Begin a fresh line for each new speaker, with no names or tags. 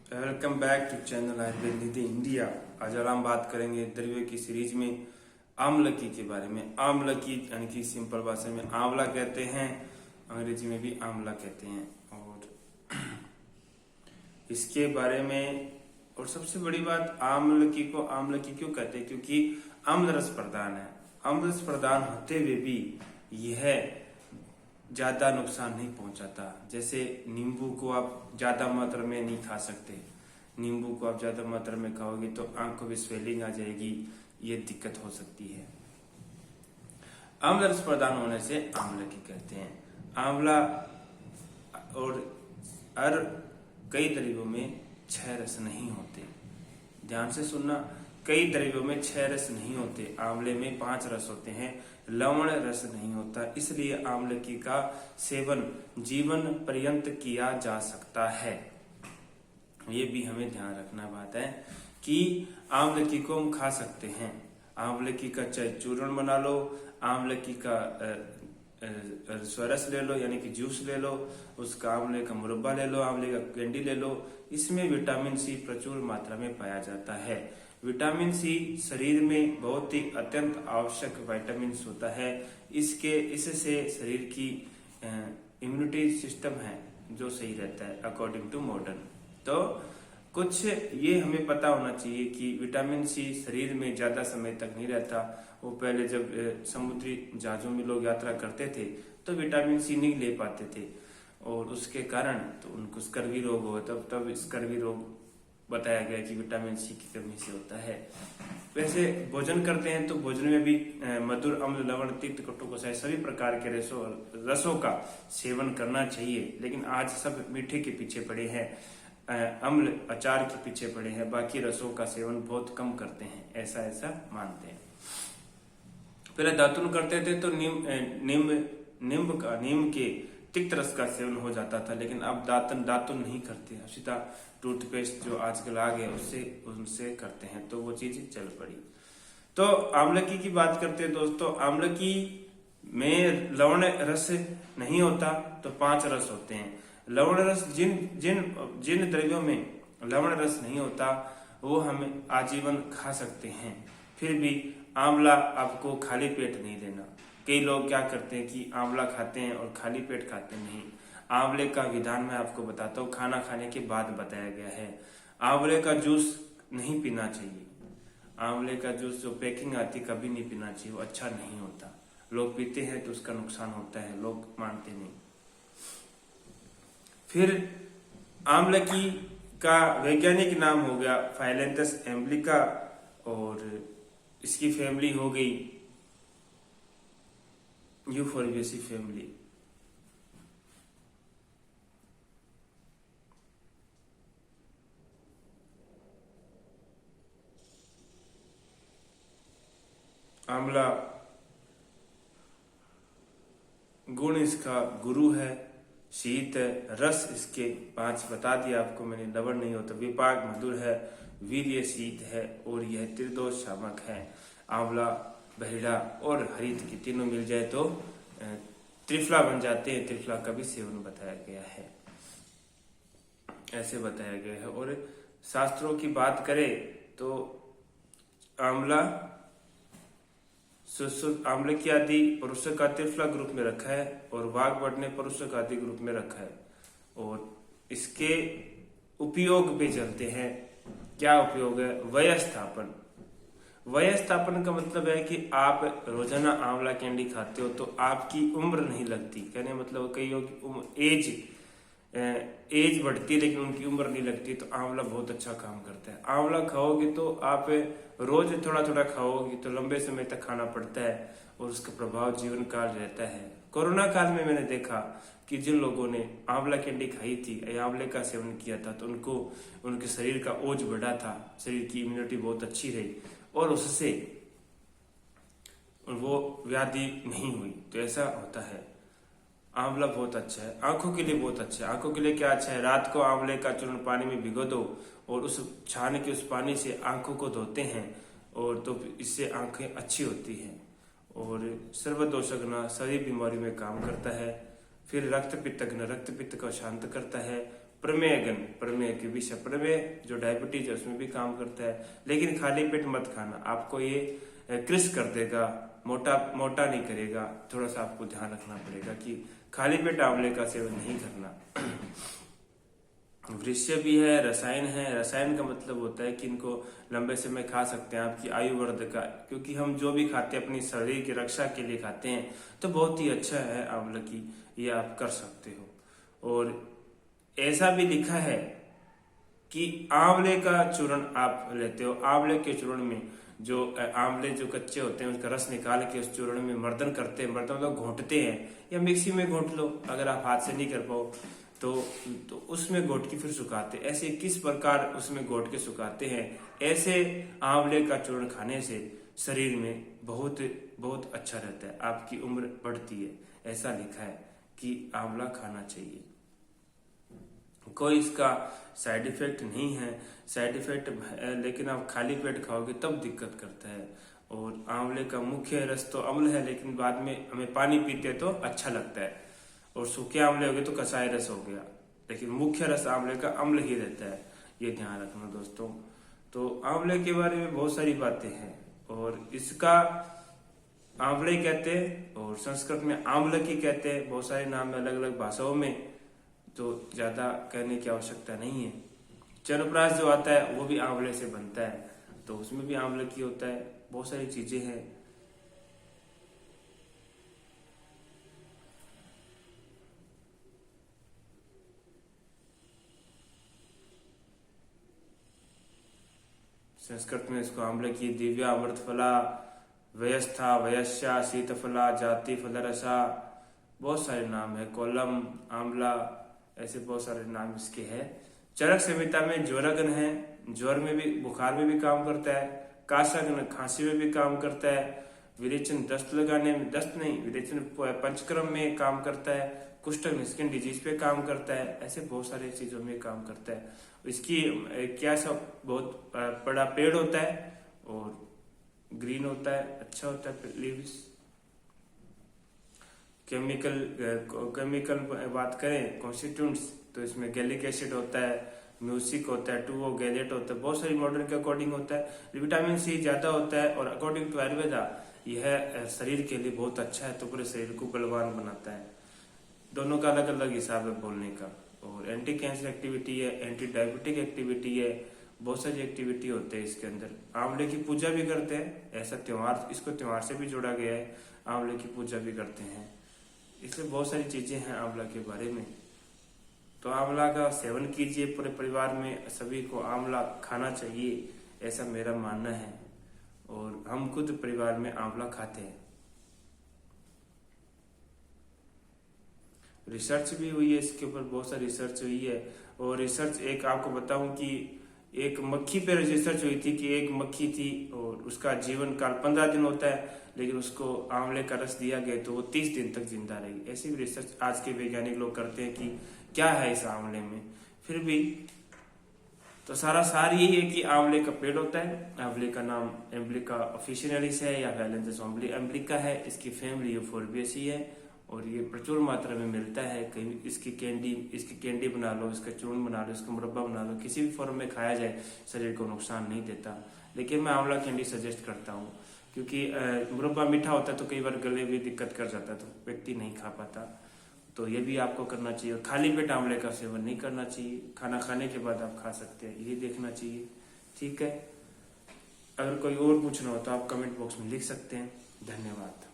Welcome back to channel Ayurveda Nidhi India. आज हम बात करेंगे द्रव्य की सीरीज में आमलकी के बारे में। आमलकी यानी कि सिंपल भाषा में आंवला कहते हैं, अंग्रेजी में भी आंवला कहते हैं। और इसके बारे में और सबसे बड़ी बात, आमलकी को आमलकी क्यों कहते हैं? क्योंकि अम्ल रस प्रदान है। अम्ल रस प्रदान होते हुए भी यह ज्यादा नुकसान नहीं पहुंचाता। जैसे नींबू को आप ज्यादा मात्रा में नहीं खा सकते। नींबू को आप ज्यादा मात्रा में खाओगे तो आंखों में स्वेलिंग आ जाएगी, ये दिक्कत हो सकती है। अम्ल रस प्रदान होने से आमलकी कहते हैं। आंवला और हर कई द्रव्यों में 6 रस नहीं होते। ध्यान से सुनना, कई द्रव्यों में 6 रस नहीं होते। आंवले में 5 रस होते हैं, लवण रस नहीं होता। इसलिए आमलकी का सेवन जीवन पर्यंत किया जा सकता है। ये भी हमें ध्यान रखना बात है कि आमलकी को हम खा सकते हैं। आमलकी का चाहे चूर्ण बना लो, आमलकी का स्वरस ले लो यानी कि जूस ले लो, उसका आंवले का मुरब्बा ले लो, आंवले का कैंडी ले लो। इसमें विटामिन सी प्रचुर मात्रा में पाया जाता है। विटामिन सी शरीर में बहुत ही अत्यंत आवश्यक विटामिन होता है। इससे शरीर की इम्यूनिटी सिस्टम है जो सही रहता है अकॉर्डिंग टू मॉडर्न। तो कुछ ये हमें पता होना चाहिए कि विटामिन सी शरीर में ज्यादा समय तक नहीं रहता। वो पहले जब समुद्री जहाजों में लोग यात्रा करते थे तो विटामिन सी नहीं ले पाते थे और उसके कारण तो उनको स्कर्वी रोग हो। तब स्कर्वी रोग बताया गया कि विटामिन सी की कमी से होता है। वैसे भोजन करते हैं तो भोजन में भी मधुर, अम्ल, लवण, तिक्त, कटु, कषाय सभी प्रकार के रसों का सेवन करना चाहिए। लेकिन आज सब मीठे के पीछे पड़े हैं, अम्ल अचार के पीछे पड़े हैं, बाकी रसों का सेवन बहुत कम करते हैं, ऐसा मानते हैं। पहले दातुन करते थे तो नीम के तिक्त रस का सेवन हो जाता था, लेकिन अब दातुन नहीं करते। सीधा टूथपेस्ट जो आजकल आ गए उनसे करते हैं, तो वो चीज चल पड़ी। तो आमलकी की बात करते हैं दोस्तों। आमलकी में लवण रस नहीं होता तो 5 रस होते हैं। लवण रस जिन द्रव्यों में लवण रस नहीं होता वो हमें आजीवन खा सकते हैं। फिर भी आंवला आपको खाली पेट नहीं लेना। कई लोग क्या करते हैं कि आंवला खाते हैं और खाली पेट खाते नहीं। आंवले का विधान मैं आपको बताता हूँ, खाना खाने के बाद बताया गया है। आंवले का जूस नहीं पीना चाहिए। आंवले का जूस जो पैकिंग आती कभी नहीं पीना चाहिए, वो अच्छा नहीं होता। लोग पीते हैं तो उसका नुकसान होता है, लोग मानते नहीं। फिर आमलकी का वैज्ञानिक नाम हो गया फाइलेंथस एम्ब्लिका और इसकी फैमिली हो गई यूफोर्बिएसी फैमिली। आंवला गुण इसका गुरु है, शीत है, रस इसके 5 बता दिया आपको मैंने। लवण नहीं होता, विपाक मधुर है, वीर्य शीत है और यह त्रिदोष शामक है। आंवला, बहिड़ा और हरित की तीनों मिल जाए तो त्रिफला बन जाते हैं। त्रिफला का भी सेवन बताया गया है, ऐसे बताया गया है। और शास्त्रों की बात करें तो आंवला आमलकी आदि पुरुषों का त्रिफला ग्रुप में रखा है और वाघवट ने पुरुषों का आदि ग्रुप में रखा है। और इसके उपयोग पे चलते हैं। क्या उपयोग है? वयस्थापन। वयस्थापन का मतलब है कि आप रोजाना आंवला कैंडी खाते हो तो आपकी उम्र नहीं लगती। कहने मतलब कई एज बढ़ती है लेकिन उनकी उम्र नहीं लगती। तो आंवला बहुत अच्छा काम करता है। आंवला खाओगे तो आप रोज थोड़ा थोड़ा खाओगे तो लंबे समय तक खाना पड़ता है और उसका प्रभाव जीवन काल रहता है। कोरोना काल में मैंने देखा कि जिन लोगों ने आंवला कैंडी खाई थी, आंवले का सेवन किया था, तो उनके शरीर का ओज बढ़ा था, शरीर की इम्यूनिटी बहुत अच्छी रही और उससे वो व्याधि नहीं हुई। तो ऐसा होता है। आंवला बहुत अच्छा है, आंखों के लिए बहुत अच्छा है। आंखों के लिए क्या अच्छा है? रात को आंवले का चूर्ण पानी में भिगो दो और उस छान के उस पानी से आंखों को धोते हैं और तो इससे आंखें अच्छी होती हैं। और सर्वदोषज्ञ सभी बीमारी में काम करता है। फिर रक्त पित्त को शांत करता है प्रमेय के विषय, प्रमेय जो डायबिटीज है उसमें भी काम करता है। लेकिन खाली पेट मत खाना, आपको ये कृश कर देगा, मोटा नहीं करेगा। थोड़ा सा आपको ध्यान रखना पड़ेगा कि खाली पेट आंवले का सेवन नहीं करना। वृक्ष भी है, रसायन है। रसायन का मतलब होता है कि इनको लंबे समय खा सकते हैं, आपकी आयु वर्धक का, क्योंकि हम जो भी खाते हैं अपनी शरीर की रक्षा के लिए खाते हैं, तो बहुत ही अच्छा है आंवला की, ये आप कर सकते हो। और ऐसा भी लिखा है कि आंवले का चूर्ण आप लेते हो, आंवले के चूर्ण में जो आंवले जो कच्चे होते हैं उसका रस निकाल के उस चूर्ण में मर्दन करते हैं, मर्दन मतलब घोंटते हैं, या मिक्सी में घोंट लो अगर आप हाथ से नहीं कर पाओ तो उसमें घोट के फिर सुखाते। ऐसे किस प्रकार उसमें घोट के सुखाते हैं, ऐसे आंवले का चूर्ण खाने से शरीर में बहुत बहुत अच्छा रहता है, आपकी उम्र बढ़ती है। ऐसा लिखा है कि आंवला खाना चाहिए, कोई इसका साइड इफेक्ट नहीं है। साइड इफेक्ट लेकिन आप खाली पेट खाओगे तब दिक्कत करता है। और आंवले का मुख्य रस तो अम्ल है, लेकिन बाद में हमें पानी पीते तो अच्छा लगता है, और सूखे आंवले हो गए तो कसाई रस हो गया, लेकिन मुख्य रस आंवले का अम्ल ही रहता है, ये ध्यान रखना दोस्तों। तो आंवले के बारे में बहुत सारी बातें हैं, और इसका आंवले कहते हैं और संस्कृत में आंवलकी कहते हैं, बहुत सारे नाम है अलग अलग भाषाओं में, तो ज्यादा कहने की आवश्यकता नहीं है। चरपरास जो आता है वो भी आंवले से बनता है, तो उसमें भी आंवलकी होता है, बहुत सारी चीजें हैं। संस्कृत में इसको आंवले की दिव्या अमृत फला, वयस्था, वयस्या, शीतफला, जाति फलरसा, बहुत सारे नाम है, कोलम, आंवला, ऐसे बहुत सारे नाम इसके हैं। चरक संहिता में ज्वरगन है, ज्वर में भी, बुखार में भी काम करता है। काशागन खांसी में भी काम करता है। विरेचन दस्त लगाने में, दस्त नहीं, विरेचन पंचकर्म में काम करता है। कुष्ठक स्किन डिजीज पे काम करता है। ऐसे बहुत सारे चीजों में काम करता है। इसकी क्या सब बहुत बड़ा पेड़ होता है और ग्रीन होता है, अच्छा होता है लीव्स। केमिकल बात करें कॉन्स्टिट्यूएंट्स, तो इसमें गैलिक एसिड होता है, म्यूसिक होता है, 2O गैलेट होता है, बहुत सारी मॉडर्न के अकॉर्डिंग होता है। विटामिन सी ज्यादा होता है, और अकॉर्डिंग टू आयुर्वेदा यह शरीर के लिए बहुत अच्छा है, तो पूरे शरीर को बलवान बनाता है। दोनों का अलग अलग हिसाब है बोलने का। और एंटी कैंसर एक्टिविटी है, एंटी डायबिटिक एक्टिविटी है, बहुत सारी एक्टिविटी होते हैं इसके अंदर। आंवले की पूजा भी करते हैं, ऐसा त्योहार, इसको त्योहार से भी जोड़ा गया है, आंवले की पूजा भी करते हैं। इसलिए बहुत सारी चीजें हैं आंवला के बारे में। तो आंवला का सेवन कीजिए, पूरे परिवार में सभी को आंवला खाना चाहिए, ऐसा मेरा मानना है। और हम खुद परिवार में आंवला खाते हैं। रिसर्च भी हुई है इसके ऊपर, बहुत सारी रिसर्च हुई है। और रिसर्च एक आपको बताऊं कि एक मक्खी पे रिसर्च हुई थी, कि एक मक्खी थी और उसका जीवन काल 15 दिन होता है, लेकिन उसको आंवले का रस दिया गया तो वो 30 दिन तक जिंदा रही। ऐसी भी रिसर्च आज के वैज्ञानिक लोग करते हैं कि क्या है इस आंवले में। फिर भी तो सार यही है कि आंवले का पेड़ होता है, आंवले का नाम एम्ब्लिका ऑफिशियलिस है या वैलेंस एम्ब्लिका है, इसकी फैमिली यूफोर्बिएसी है, और ये प्रचुर मात्रा में मिलता है। कहीं इसकी कैंडी बना लो, इसका चूर्ण बना लो, इसका मुरब्बा बना लो, किसी भी फॉर्म में खाया जाए शरीर को नुकसान नहीं देता। लेकिन मैं आंवला कैंडी सजेस्ट करता हूँ, क्योंकि मुरब्बा मीठा होता है तो कई बार गले में दिक्कत कर जाता है, तो व्यक्ति नहीं खा पाता। तो ये भी आपको करना चाहिए। खाली पेट आंवले का सेवन नहीं करना चाहिए, खाना खाने के बाद आप खा सकते हैं, ये देखना चाहिए। ठीक है, अगर कोई और पूछना हो तो आप कमेंट बॉक्स में लिख सकते हैं। धन्यवाद।